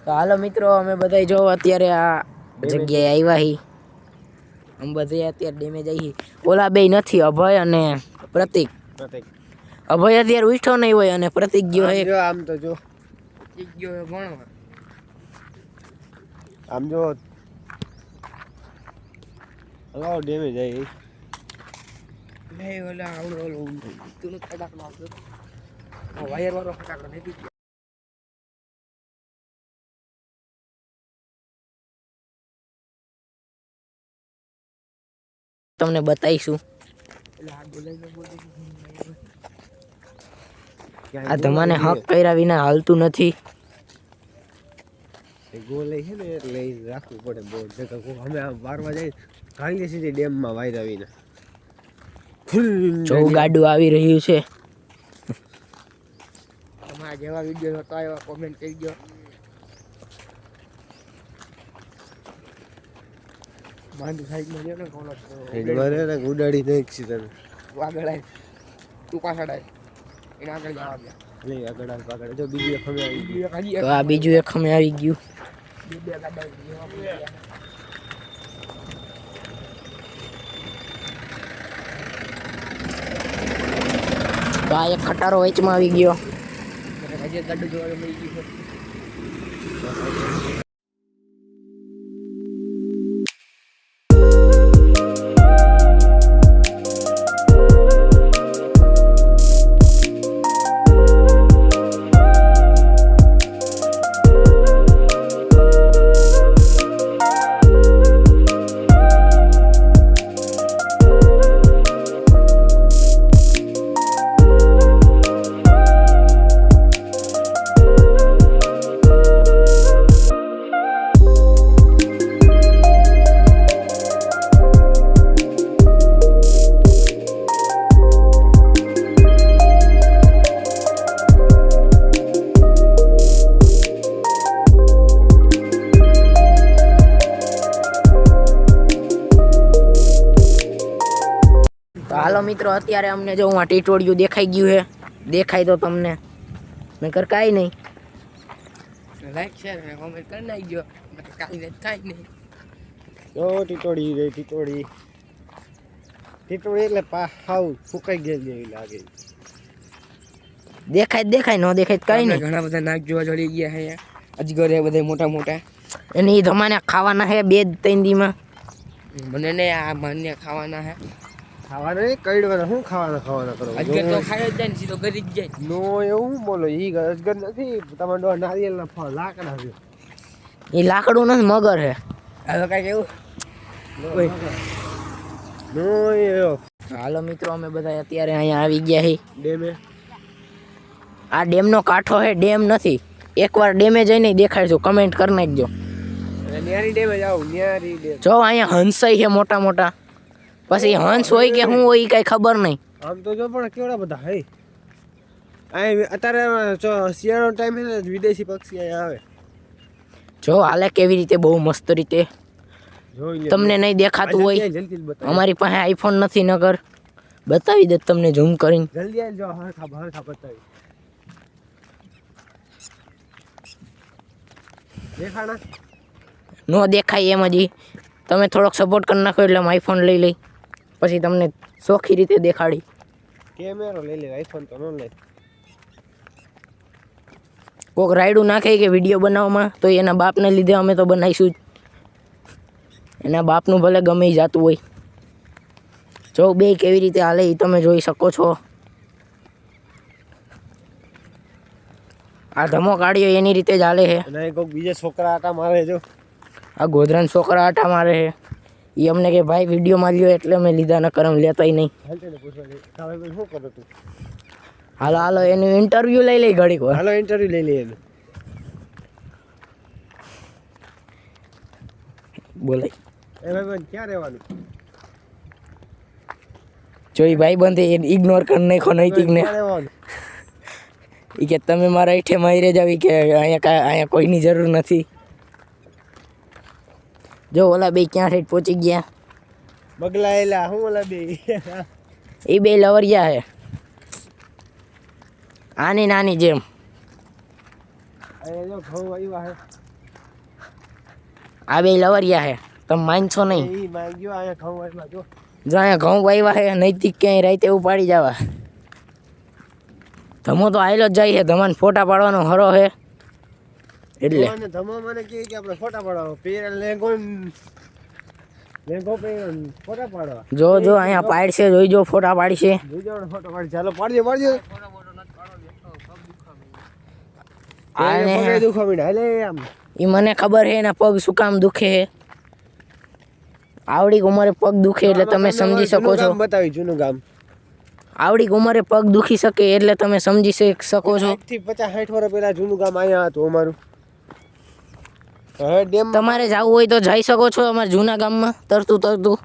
તો હાલો મિત્રો, અમે બધા જો અત્યારે આ જગ્યાએ આવ્યા હી. અમે બધા અત્યારે ડેમે જઈએ. ઓલા બે નથી, અભય અને પ્રતિક. અભય અત્યારે ઉઠો નહીં હોય અને પ્રતિક ગયો હે આમ તો જો પ્રતિક ગયો હે ભણવા. આમ જો હલો ડેમે જાય નહીં ઓલા આવડો તું ફટાકડો આવતો વાયર વાળો ફટાકડો નથી. તમને બતાવીશું. આ તમાને હક કર્યા વિના હાલતું નથી. ગોલ છે ને એટલે રાખવું પડે બોર્ડ જગ્યા અમે વારવા જાય કાંઈ સીધી ડેમમાં વાયર આવીને જો ગાડું આવી રહ્યું છે. તમારા જેવા વિડીયો હતો એવા કોમેન્ટ કરજો. માંડુ સાઈડમાં રહ્યો ને કોનો મારે ઉડાડી નાખી તને આગળ આવી તું પાછળ આવી એને આગળ જવા દે. નહીં આગળ આગળ જો બીજી એક અમે આવી ગયું. તો આ બીજું એક અમે આવી ગયું. તો આ એક ખટારો વેચમાં આવી ગયો. ગાડું જોવા મળી ગયું. હાલો મિત્રો, અત્યારે અમને જો આ ટીટોડિયું દેખાઈ ગયું છે. દેખાય તો તમને નકર કાંઈ નહીં. લાઈક શેર અને કોમેન્ટ કરી નાખજો. કાંઈ નહીં થાય નહીં. જો ટીટોડી રે ટીટોડી એટલે હાવ ફૂકાઈ ગયેલી લાગે. દેખાય ન દેખાય કાંઈ નહીં. ઘણા બધા નાક જોવા જોડી ગયા છે. અજગર હે બધા મોટા મોટા. અને એ તમારે ખાવાના છે 2-3 દીમાં. મને નહીં આ માન્ય ખાવાના છે. ખાવાના નહીં કઈડવાના શું ખાવાના કરો. અજગર તો ખાય જ જાય ને સીધો ગરી જ જાય. નો એવું બોલો ઈ અજગર નથી તમારો નારિયેળના ફળ લાકડા છે. એ લાકડું નથી, મગર છે. હવે કાંઈ કેવું નો એવો. હાલો મિત્રો, અમે બધા અત્યારે અહીંયા આવી ગયા છીએ ડેમે. આ ડેમનો કાંઠો છે, ડેમ નથી. એકવાર ડેમે જઈને દેખાડશું, કમેન્ટ કરી નાખજો. ન્યારી ડેમે જાવ ન્યારી ડેમ. જો અહીંયા હંસાઈ છે મોટા મોટા. પછી હંસ હોય કે શું હોય એ કઈ ખબર નહીં. આમ તો જો પણ કેવડા બધા હે. અત્યારે શિયાળાનો ટાઈમ છે ને વિદેશી પક્ષી અહીંયા આવે. જો હાલે કેવી રીતે, બહુ મસ્ત રીતે. તમને નહીં દેખાતું હોય, અમારી પાસે આઈફોન નથી, નગર બતાવી દે તમને ઝૂમ કરીને. જલ્દી આવી જાઓ, હરખા બતાવી. દેખાણા નો દેખાય એમ જ. તમે થોડોક સપોર્ટ કરી નાખો એટલે આઈફોન લઈ લઈ, પછી તમને ચોખ્ખી રીતે દેખાડી. કેમેરો લઈ લે, આઈફોન તો ન લે. કોઈક રાયડું નાખે કે વિડીયો બનાવવામાં, તો એના બાપને લીધે અમે તો બનાવીશું જ. એના બાપનું ભલે ગમે જતું હોય. જો બે કેવી રીતે હાલે એ તમે જોઈ શકો છો. આ ધમો કાઢ્યો એની રીતે જ હાલે છે. અને કોઈક બીજા છોકરા આટા મારે. જો આ ગોધરાના છોકરા આટા મારે છે. એ અમને કે ભાઈ વિડીયોમાં લ્યો એટલે અમે લીધા, ન કરમ લેતાય નહીં. શું કરો તું? હાલો હાલો એનું ઇન્ટરવ્યુ લઈ લઈ ઘડીક વાર. હાલો ઇન્ટરવ્યુ લઈ લઈએ એનું. બોલાય એ ભાઈ ક્યાં રહેવાનું? જો એ ભાઈ બંધ ઇગ્નોર કરી નાખો નૈતિકને. એ કે તમે મારા ઈઠે મારી જાવ કે અહીંયા કોઈની જરૂર નથી. જો ઓલા બે ક્યાં ઠેઠ પહોંચી ગયા. બગલાયેલા હું ઓલા બે એ બે લવરિયા હે, આની નાની જેમ. જો ઘઉં આવ્યા હે. આ બે લવરિયા હે, તમે માનશો નહીં. ઈ માંગ્યો અહીંયા ઘઉં વાળવા જો. જો અહીંયા ઘઉં વાવ્યા હે, નૈતિક ક્યાંય રાતે ઉપાડી જવા. ધમો તો આયલો જ જાય છે, ધમાને ફોટા પાડવાનો હરો હે એટલે. અને ધમો મને કહે કે આપણે ફોટા પાડવા પેર લેંગો પેર ફોટા પાડવા. જો અહીંયા પાડશે, જોઈજો ફોટા પાડશે. જોજો ફોટા પાડી ચાલો પાડજો. આને પગે દુખવા માંડ્યા હાલે આમ. ઈ મને ખબર હે એના પગ શું કામ દુખે હે. આવડી ઉંમરે પગ દુખે એટલે તમે સમજી શકો છો. બતાવી જૂનું ગામ. આવડી ઉંમરે પગ દુખી શકે એટલે તમે સમજી શકો છો. 50-60 વર્ષ પહેલા જૂનું ગામ અહીંયા હતું અમારું. હવે ડેમ તમારે જવું હોય તો જઈ શકો છો અમારા જૂના ગામમાં તરતું.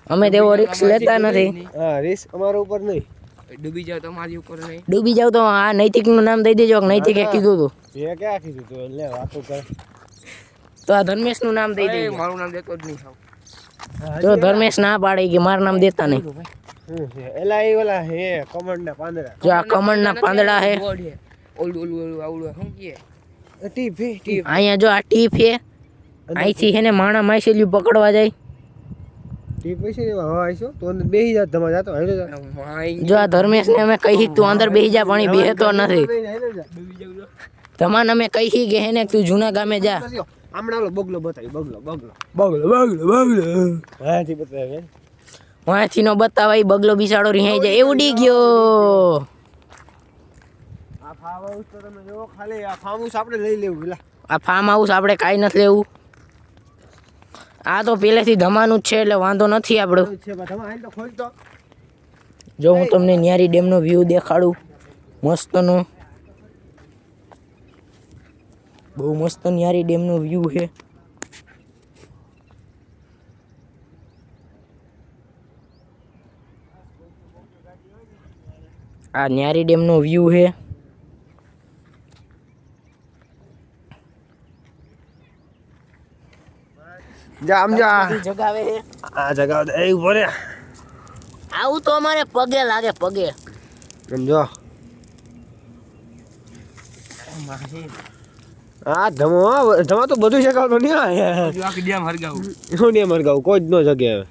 અમે તેવો રિસ્ક લેતા નથી. હા રિસ્ક અમારા ઉપર નહીં. ડૂબી જાવ તમારી ઉપર નહીં. ડૂબી જાવ તો આ નૈતિકનું નામ દઈ દેજો. નૈતિકે કીધું હતું. એ ક્યાં કીધું તું લે વાતો કર. તો આ ધર્મેશનું નામ દઈ દેજો. મારું નામ દેતો જ નહીં સાવ. જો ધર્મેશ ના પાડે કે મારું નામ દેતા નહીં. એલા એ ઓલા હે કમળના પાંદડા. જો આ કમળના પાંદડા હે. ઓલું આવડું શું કહે? ટીપ અહીંયા જો આ ટીપ હે. અહીંથી હે ને માણા માછલીઓ પકડવા જાય. ટીપ પૈસે હવા આવીશો તો અંદર બેસી જાત તમારે જાતો હાલો જા. જો આ ધર્મેશ ને અમે કહી તું અંદર બેસી જા, પણ બેહતો નથી. તમાને અમે કહી કે હે ને તું જૂના ગામે જા. હમણાં ઓલો બગલો બતાવી બગલો હાથી બતાવે. વાંથી નો બતાવાય બગલો બિસાડો રિહાઈ જાય એ ઉડી ગયો. આ ફાર્મ હાઉસ તો તમે જો ખાલી આ ફાર્મ હાઉસ આપણે લઈ લેવું પેલા. આ ફાર્મ હાઉસ આપણે કાંઈ નથી લેવું. આ તો પહેલેથી ધમાનું જ છે એટલે વાંધો નથી આપણું. છે તમે હાલ તો ખોલ તો. જો હું તમને ન્યારી ડેમનો વ્યૂ દેખાડું મસ્તનો. બહુ મસ્ત ન્યારી ડેમનો વ્યૂ છે. આ ન્યારી ડેમનો વ્યૂ છે. જા આમ જા જગાવે છે. આ જગાવ એ ઉભો રે. આવું તો અમારે પગે લાગે પગે. સમજો આ ધમો તો બધું જગાવતો નહીં. આખી ડેમ હરગાવું. શું ડેમ હરગાવું કોઈ જ ન જગે હવે.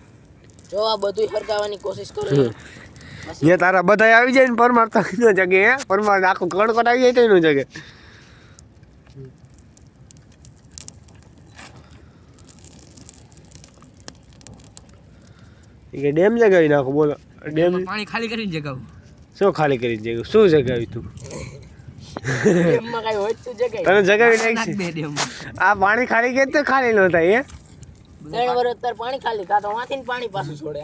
જો આ બધું હરગાવાની કોશિશ કરું. અહીંયા તારા બધા આવી જાય ને પરમાર તો ન જગે. પરમાર આખું કણકોટ આવી જાય તો ન જગે. કે ડેમ જગાવી નાખો બોલો. ડેમ પાણી ખાલી કરીને જગાવું. શું ખાલી કરી જગ્યું? શું જગાવી તું? ડેમમાં કાંઈ હોય તો જગાય. તને જગાવી નાખી. બે ડેમ. આ પાણી ખાલી કે તો ખાલી ન થાય. 3 વર્ષ તાર પાણી ખાલી કા તો વાંથી પાણી પાછું છોડે.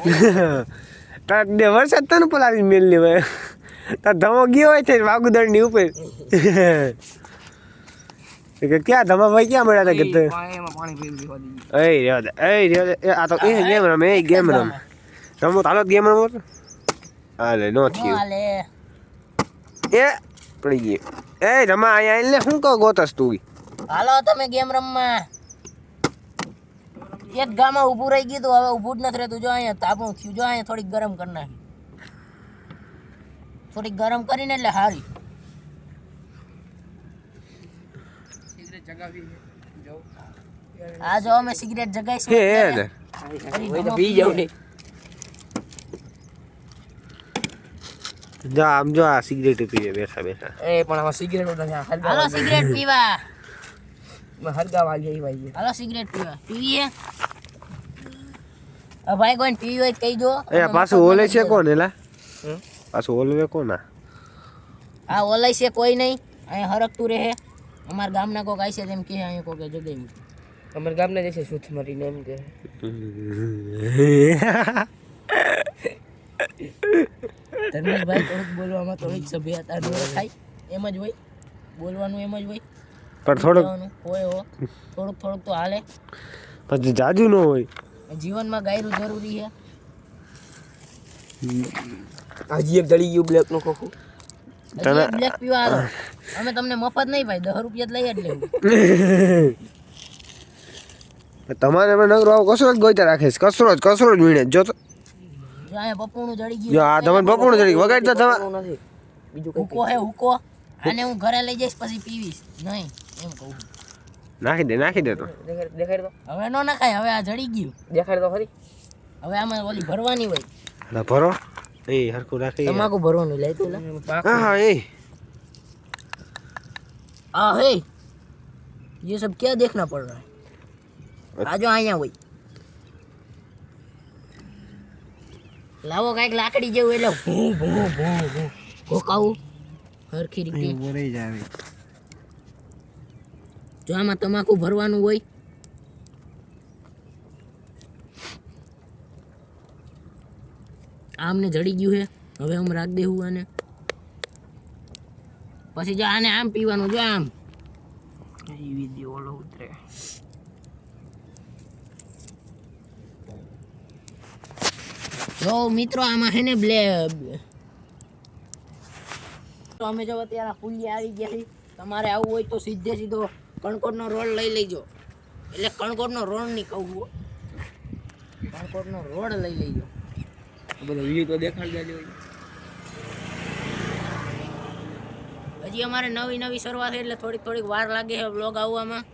તાર વરસાદ તને પલારી મેલ લેવાય. તાર ધમો ગયો હોય છે વાગુદળની ઉપર. કે ક્યાં ધમા ભાઈ ક્યાં મળ્યા હતા કે એમાં પાણી પી દીધું. રેવા દે આ તો એ ગેમ રમે રમો હાલો ગેમ રમો. હાલે નો થયું હાલે એ પડી ગઈ. એ રમા અહીંયા એટલે શું કહો ગોતસ તું? હાલો તમે ગેમ રમવા. એક ગામમાં ઊભું રહી ગયું તો હવે ઊભું જ નથી રહેતું. જો અહીંયા તાપું થયું. જો અહીંયા થોડીક ગરમ કરી નાખી. થોડીક ગરમ કરીને એટલે હારી. આ જો અમે સિગરેટ જગાઈશું. પી જાવ ને. જા આમ જો આ સિગરેટ પીએ બેઠા બેઠા. એ પણ આમાં સિગરેટ નથી. હાલો સિગરેટ પીવા. હરગાવા જઈ ભાઈ. હાલો સિગરેટ પીવા. પીવીએ ભાઈ કોઈ પીવી હોય તો કહી દો. એ પાછું ઓલે છે કોણ એલા? પાછું ઓલવે કોણ? આ ઓલાય છે કોઈ નહીં. અહીંયા હરકતું રહે. અમારા ગામના કોક આવી છે તેમ કે અહીંયા કોકે જગાવ્યું. અમારા ગામના જશે સુથ મરીને એમ કે. ધર્મેશભાઈ થોડુંક બોલવામાં થોડીક સભ્યતા ન થાય. એમ જ હોય બોલવાનું, એમ જ હોય. પણ થોડુંક હોય હો થોડુંક તો હાલે. પછી જાજુ ન હોય. જીવનમાં ગાયરું જરૂરી છે. હજી એક દળી ગયું બ્લેક નો ખોખું. બ્લેક પીવા હાલો. અમે તમને મફત નહીં ભાઈ, 10 રૂપિયા જ લઈ જ લેવું. તમારે નગરો આવો કસરો જ ગોઈતા રાખે છે. કસરો જ વીણે જો તો. જો અહીંયા પપ્પુનું જડી ગયું. જો આ તમને પપ્પુનું જડી વગાડતા તમે. બીજું હુકો હે હુકો. આને હું ઘરે લઈ જઈશ પછી પીવીશ નહીં એમ કહું. નાખી દે તો દેખાડ તો હવે નો નખાય, હવે આ જડી ગયું. દેખાડ તો ખરી. હવે આમાં ઓલી ભરવાની હોય, એટલે ભરો એ હરખું રાખી તમાકુ ભરવાનું લે તું લે. હા એ हाँ है, ये सब क्या देखना पड़ रहा है? आ जाओ आया वही लावो कांઈક લાકડી જેવું એટલે ભૂ ભૂ ભૂ ભૂ ભોકાવું હરખી રીતે. બોલાઈ જાવે જો આમાં તમાકુ ભરવાનું હોય. આમને જડી ગયું છે, હવે આમ રાખ દેવું આને. પછી જો આને આમ પીવાનું, જો આમ એવી દે ઓલો ઉતરે. જો મિત્રો આમાં છે ને તો અમે જો અત્યારે ફૂલી આવી ગયા છે. તમારે આવું હોય તો સીધે સીધો કણકોટનો રોડ લઈ લેજો. એટલે કણકોટનો રોડ નહીં કહું, કણકોટનો રોડ લઈ લેજો. બધો વિડીયો તો દેખાડ દેજો. હજી અમારે નવી શરૂઆત છે એટલે થોડીક વાર લાગે છે બ્લોગ આવવામાં.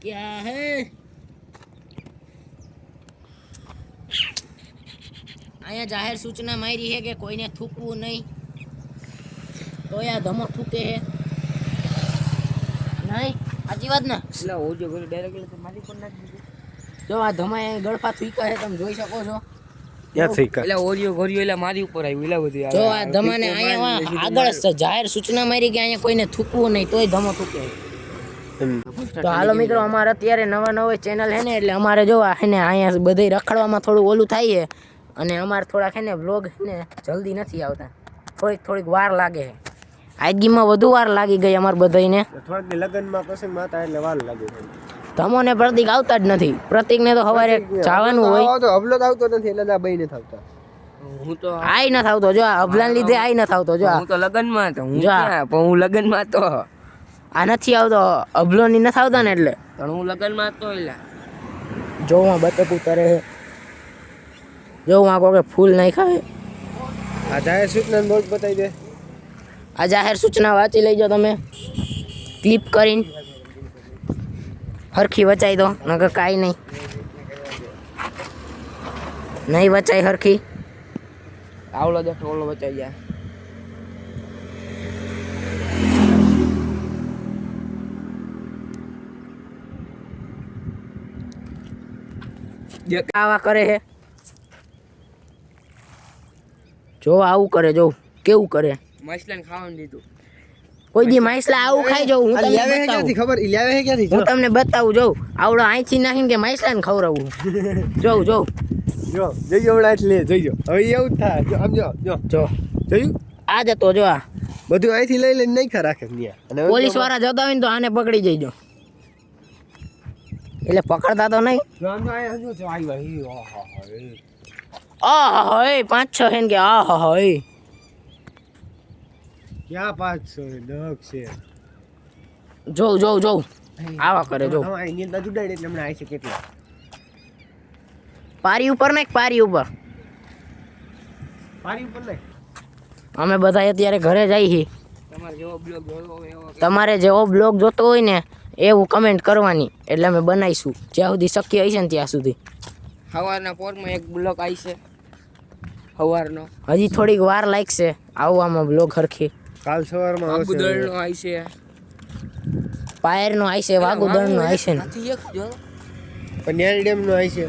ક્યાં હે અહીંયા જાહેર સૂચના મારી છે કે કોઈને થૂકવું નહીં. તો આ ધમો થૂકે છે નહીં, સાચી વાત ને? એટલે ઓજો ઘરે ડાયરેક્ટ મારી પર નાખી દીધું. જો આ ધમાએ ગળફા થૂકા છે, તમે જોઈ શકો છો. ક્યાં થઈ એટલે ઓરિયો ઘરિયો એટલે મારી ઉપર આવ્યું એટલે બધું જો આ ધમાને અહીંયા આગળ જાહેર સૂચના મારી કે અહીંયા કોઈને થૂકવું નહીં, તોય ધમો થૂકે. તો હાલો મિત્રો, અમારે અત્યારે નવા ચેનલ છે ને, એટલે અમારે જો હે ને અહીંયા બધે રખડવામાં થોડું ઓલું થાય છે. અને અમારે થોડાક છે ને વ્લોગ ને જલ્દી નથી આવતા, થોડીક વાર લાગે છે. આજગીમાં વધુ વાર લાગી ગઈ અમારે બધાને. થોડીક લગનમાં પ્રસંગ માતા એટલે વાર લાગે ધમોને પ્રતિક આવતા જ નથી. પ્રતિકને તો સવારે જવાનું હોય. તો અપલોડ આવતો નથી એટલે આ બઈ નથી આવતા. હું તો આઈ નથી આવતો, જો આ અભલાન લીધે આઈ નથી આવતો. જો હું તો લગનમાં હતો. હું જા. ક્યાં? પણ હું લગનમાં હતો. આ નથી આવતો, અભલોની નથી આવતા ને એટલે. પણ હું લગનમાં હતો એટલે. જો આ બતકું કરે છે, જો આ કોઈ ફૂલ નહીં ખાય. આ જાહેર સૂચના બોર્ડ બતાવી દે. આ જાહેર સૂચના વાંચી લેજો તમે, ક્લિપ કરીને હરખી વચાઈ દો, નકર કાંઈ નહીં વચાઈ હરખી. આવલો દેખો ઓલો બચાઈ જાય. આવા કરે છે, જો આવું કરે, જો કેવું કરે. માછલાને ખાવાનું દીધું. કોઈ દી માછલા આવું ખાઈ જવું. હું તમને બતાવું, ખબર ઇલાવે હે ક્યાંથી હું તમને બતાવું. જોઉં આવડો અહીંથી નાખીને કે માછલાને ખવડાવું. જોઉં જો જોઈજો હમણાં એટલે જોઈજો. હવે એવું જ થાય. જો આમ જો જોયું આ જતો જો આ બધું અહીંથી લઈ લઈને નહીં ખા રાખે ત્યાં. અને પોલીસ વાળા જતા હોય ને તો આને પકડી જઈજો. એટલે પકડતા તો નહીં. જો આમ જો આયા જો આવ્યા હી આહા એ 5-6 હે ને કે આહા એ ક્યાં 500 દક છે. જોઉં આવા કરે. જો એની અંદર જુડાડે એટલે હમણાં આવી છે કેટલા પારી ઉપર નાખ, પારી ઉપર. પારી ઉપર નહીં. અમે બધા અત્યારે ઘરે જઈએ છીએ. તમારે જેવો બ્લોગ જોવો હોય એવો તમારે જેવો બ્લોગ જોતો હોય ને એવું કમેન્ટ કરવાની, એટલે અમે બનાવીશું જ્યાં સુધી શક્ય હશે ને ત્યાં સુધી. સવારના પોરમાં એક બ્લોગ આવી છે. સવારનો હજી થોડીક વાર લાગશે આવવામાં બ્લોગ હરખી. કાલ સવારમાં આવશે. આબુદળનો આવી છે. પાયરનો આવશે, વાગુદળનો આવશે ને. નથી એક જો પણ ન્યારી ડેમનો આવી છે.